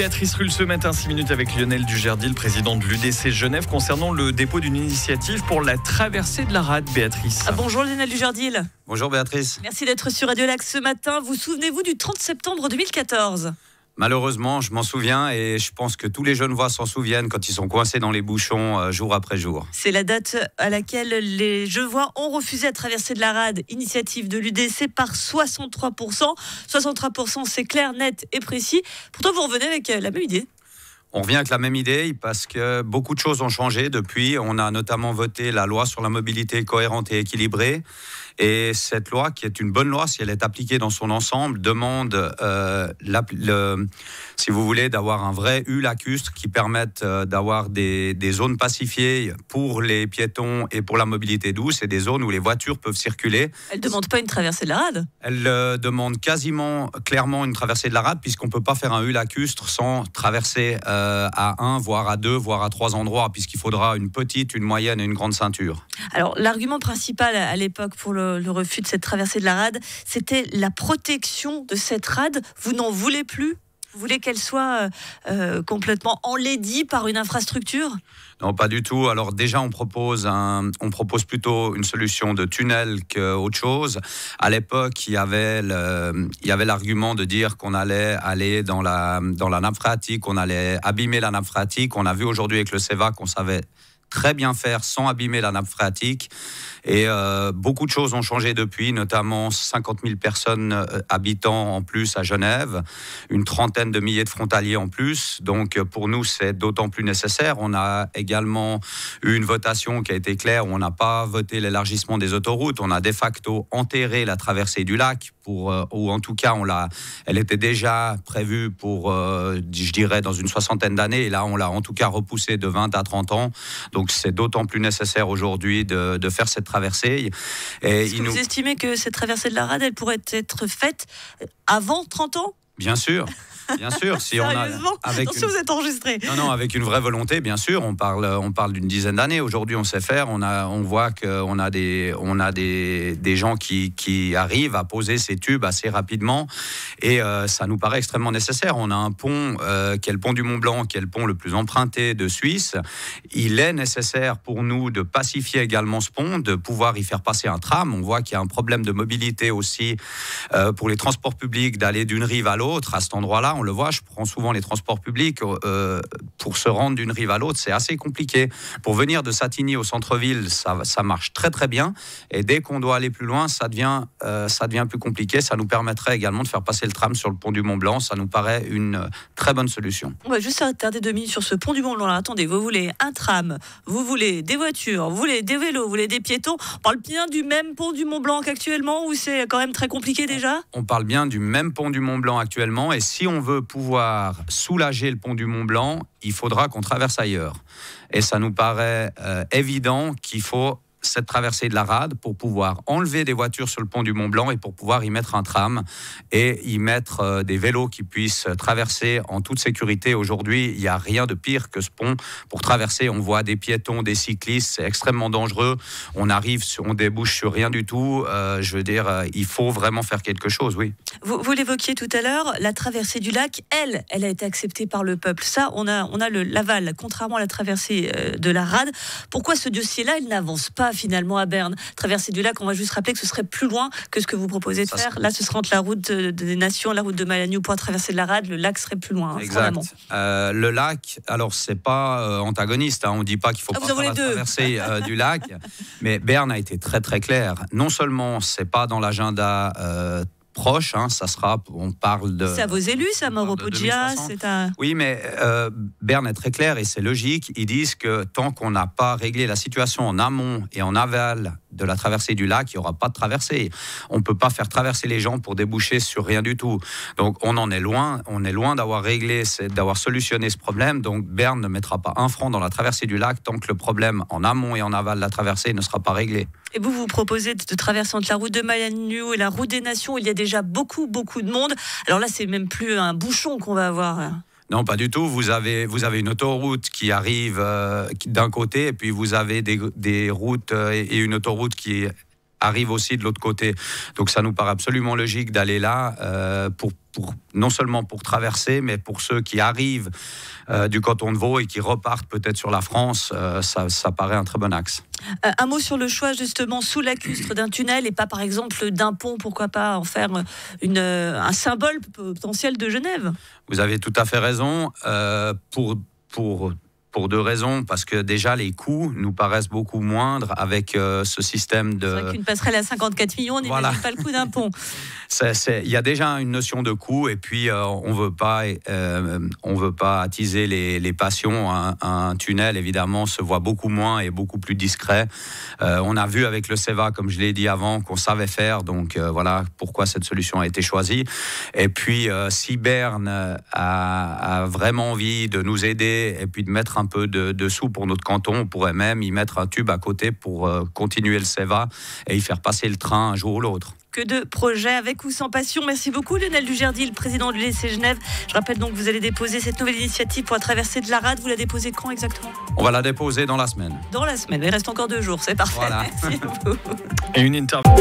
Béatrice Rulle ce matin, 6 minutes avec Lionel Dujardil, président de l'UDC Genève, concernant le dépôt d'une initiative pour la traversée de la rade. Béatrice. Bonjour Lionel Dujardil. Bonjour Béatrice. Merci d'être sur Radio Lac ce matin. Vous souvenez-vous du 30 septembre 2014 ? Malheureusement, je m'en souviens et je pense que tous les Genevois s'en souviennent quand ils sont coincés dans les bouchons jour après jour. C'est la date à laquelle les Genevois ont refusé la traversée de la rade, initiative de l'UDC par 63%. 63%, c'est clair, net et précis. Pourtant, vous revenez avec la même idée. On revient avec la même idée parce que beaucoup de choses ont changé depuis. On a notamment voté la loi sur la mobilité cohérente et équilibrée. Et cette loi, qui est une bonne loi, si elle est appliquée dans son ensemble, demande, si vous voulez, d'avoir un vrai lacustre qui permette d'avoir des zones pacifiées pour les piétons et pour la mobilité douce et des zones où les voitures peuvent circuler. Elle ne demande pas une traversée de la rade ? Elle demande quasiment clairement une traversée de la rade puisqu'on ne peut pas faire un lacustre sans traverser à 1, voire à 2, voire à 3 endroits puisqu'il faudra une petite, une moyenne et une grande ceinture. Alors, l'argument principal à l'époque pour le refus de cette traversée de la rade, c'était la protection de cette rade. Vous n'en voulez plus ? Vous voulez qu'elle soit complètement enlaidie par une infrastructure ? Non, pas du tout. Alors déjà, on propose plutôt une solution de tunnel qu'autre chose. À l'époque, il y avait l'argument de dire qu'on allait aller dans la nappe phréatique, qu'on allait abîmer la nappe phréatique. On a vu aujourd'hui avec le CEVA qu'on savait très bien faire sans abîmer la nappe phréatique. Et beaucoup de choses ont changé depuis, notamment 50 000 personnes habitants en plus à Genève, une trentaine de milliers de frontaliers en plus. Donc pour nous, c'est d'autant plus nécessaire. On a également eu une votation qui a été claire où on n'a pas voté l'élargissement des autoroutes. On a de facto enterré la traversée du lac, ou en tout cas, elle était déjà prévue pour, je dirais, dans une soixantaine d'années. Et là, on l'a en tout cas repoussée de 20 à 30 ans. Donc c'est d'autant plus nécessaire aujourd'hui de faire cette traversée. Et vous estimez que cette traversée de la rade, elle pourrait être faite avant 30 ans ? Bien sûr. Bien sûr, si Sérieusement, attention, vous êtes enregistré. Non, avec une vraie volonté, bien sûr. On parle d'une dizaine d'années. Aujourd'hui, on sait faire. On voit qu'on a des gens qui arrivent à poser ces tubes assez rapidement, et ça nous paraît extrêmement nécessaire. On a un pont qui est le pont du Mont Blanc, qui est le pont le plus emprunté de Suisse. Il est nécessaire pour nous de pacifier également ce pont, de pouvoir y faire passer un tram. On voit qu'il y a un problème de mobilité aussi pour les transports publics, d'aller d'une rive à l'autre. À cet endroit-là, on le voit, je prends souvent les transports publics, pour se rendre d'une rive à l'autre, c'est assez compliqué. Pour venir de Satigny au centre-ville, ça marche très très bien, et dès qu'on doit aller plus loin, ça devient plus compliqué. Ça nous permettrait également de faire passer le tram sur le pont du Mont Blanc. Ça nous paraît une très bonne solution. On va juste s'attarder 2 minutes sur ce pont du Mont Blanc. Alors, attendez, vous voulez un tram, vous voulez des voitures, vous voulez des vélos, vous voulez des piétons. On parle bien du même pont du Mont Blanc qu'actuellement, ou c'est quand même très compliqué déjà ? On parle bien du même pont du Mont Blanc actuellement, et si on veut pouvoir soulager le pont du Mont Blanc, il faudra qu'on traverse ailleurs. Et ça nous paraît évident qu'il faut cette traversée de la rade pour pouvoir enlever des voitures sur le pont du Mont Blanc et pour pouvoir y mettre un tram et y mettre des vélos qui puissent traverser en toute sécurité. Aujourd'hui, il n'y a rien de pire que ce pont pour traverser. On voit des piétons, des cyclistes, c'est extrêmement dangereux. On débouche sur rien du tout. Je veux dire, il faut vraiment faire quelque chose, oui. Vous l'évoquiez tout à l'heure, la traversée du lac, elle a été acceptée par le peuple. Ça, on a l'aval, contrairement à la traversée de la rade. Pourquoi ce dossier-là, il n'avance pas finalement à Berne? Traversée du lac, on va juste rappeler que ce serait plus loin que ce que vous proposez de faire. Là, ce serait entre la route des Nations, la route de Malagnou pour traverser de la rade. Le lac serait plus loin. Exact. Le lac, alors c'est pas antagoniste. On ne dit pas qu'il faut pas faire la traversée du lac, mais Berne a été très très clair. Non seulement c'est pas dans l'agenda proche, ça sera, on parle de... C'est à vos élus, ça, Mauro Poggia, c'est à... Oui, mais Berne est très clair et c'est logique. Ils disent que tant qu'on n'a pas réglé la situation en amont et en aval de la traversée du lac, il n'y aura pas de traversée. On ne peut pas faire traverser les gens pour déboucher sur rien du tout. Donc on en est loin. On est loin d'avoir réglé, d'avoir solutionné ce problème. Donc Berne ne mettra pas un franc dans la traversée du lac tant que le problème en amont et en aval de la traversée ne sera pas réglé. Et vous proposez de traverser entre la route de Malagnou et la route des Nations. Il y a déjà beaucoup de monde. Alors là, c'est même plus un bouchon qu'on va avoir. Non, pas du tout. Vous avez une autoroute qui arrive d'un côté, et puis vous avez des routes et une autoroute qui arrive aussi de l'autre côté. Donc ça nous paraît absolument logique d'aller là pour non seulement pour traverser, mais pour ceux qui arrivent du canton de Vaud et qui repartent peut-être sur la France, ça paraît un très bon axe. Un mot sur le choix justement sous lacustre d'un tunnel et pas par exemple d'un pont, pourquoi pas en faire un symbole potentiel de Genève? Vous avez tout à fait raison, pour deux raisons, parce que déjà les coûts nous paraissent beaucoup moindres avec ce système de... C'est vrai qu'une passerelle à 54 millions, on n'imagine pas le coût d'un pont. Il y a déjà une notion de coût et puis on veut pas attiser les passions. Un tunnel évidemment se voit beaucoup moins et beaucoup plus discret. On a vu avec le CEVA, comme je l'ai dit avant, qu'on savait faire, donc voilà pourquoi cette solution a été choisie. Et puis si Berne a vraiment envie de nous aider et puis de mettre un peu de sous pour notre canton, on pourrait même y mettre un tube à côté pour continuer le CEVA et y faire passer le train un jour ou l'autre. Que de projets avec ou sans passion. Merci beaucoup Lionel Dujardil, le président de l'UDC Genève. Je rappelle donc que vous allez déposer cette nouvelle initiative pour la traversée de la rade. Vous la déposez quand exactement? On va la déposer dans la semaine. Dans la semaine, il reste encore 2 jours, c'est parfait. Voilà. Merci à vous. Et une interview.